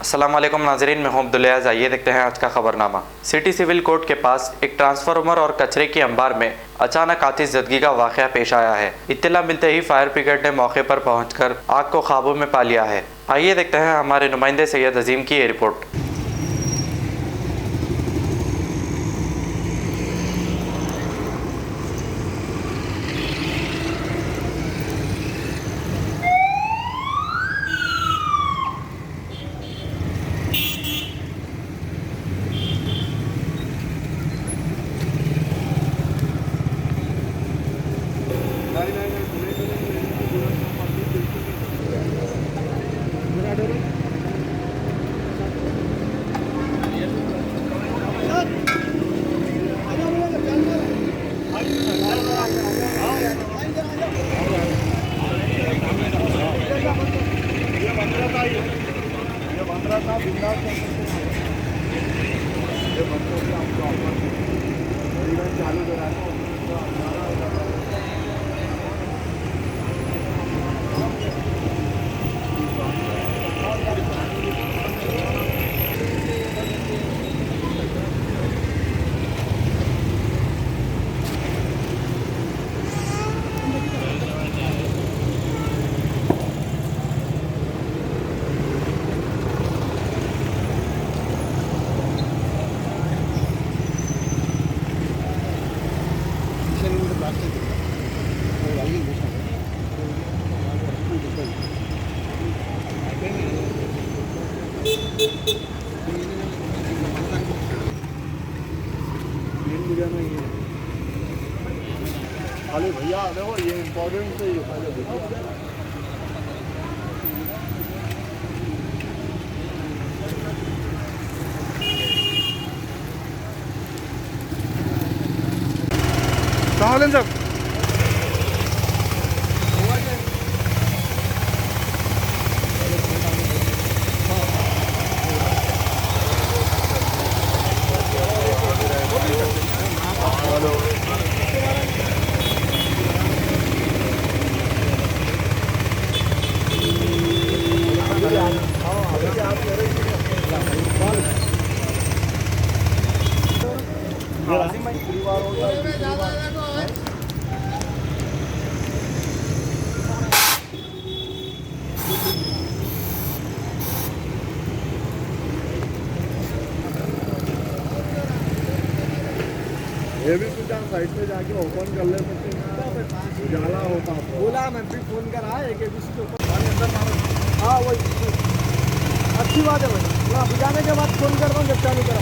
अस्सलाम वालेकुम नाज़रीन, मैं हूं अब्दुल अज़ीज़। आइए देखते हैं आज का खबरनामा। सिटी सिविल कोर्ट के पास एक ट्रांसफार्मर और कचरे की अंबार में अचानक आतिशज़दगी का वाक़या पेश आया है। इत्तला मिलते ही फायर ब्रिगेड ने मौके पर पहुंचकर आग को काबू में पा लिया है। आइए देखते हैं हमारे नुमाइंदे सैयद अजीम की ये रिपोर्ट। खाली भैया देखो ये इम्पोर्टेंट है, ये पहले देखो। साहब ये भी कुछ साइड पे जाके ओपन कर ले सकते हैं, उजाला होता बोला। मैं भी फोन करा एक एबीसी के ऊपर। हाँ वही अच्छी बात है भाई, पूरा बुझाने के बाद फोन कर रहा हूँ जब चालू करा।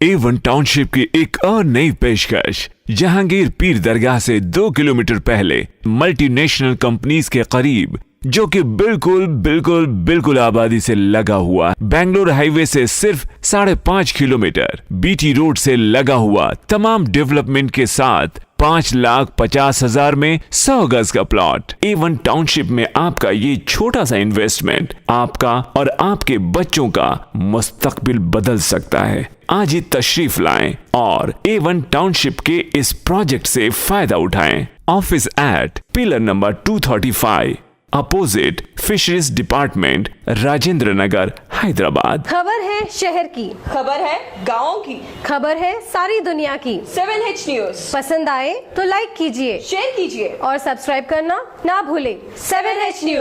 A1 टाउनशिप की एक और नई पेशकश। जहांगीर पीर दरगाह से 2 किलोमीटर पहले मल्टीनेशनल कंपनीज के करीब, जो कि बिल्कुल आबादी से लगा हुआ, बेंगलोर हाईवे से सिर्फ 5.5 किलोमीटर, बीटी रोड से लगा हुआ, तमाम डेवलपमेंट के साथ 5,50,000 में 100 गज का प्लॉट। A1 टाउनशिप में आपका ये छोटा सा इन्वेस्टमेंट आपका और आपके बच्चों का मुस्तकबिल बदल सकता है। आज ही तशरीफ लाएं और A1 टाउनशिप के इस प्रोजेक्ट से फायदा उठाएं। Office at pillar number 235 opposite fisheries department, Rajendra Nagar, Hyderabad. खबर है शहर की, खबर है गाँव की, खबर है सारी दुनिया की। 7H न्यूज पसंद आए तो लाइक कीजिए, शेयर कीजिए और सब्सक्राइब करना ना भूलें। 7H news.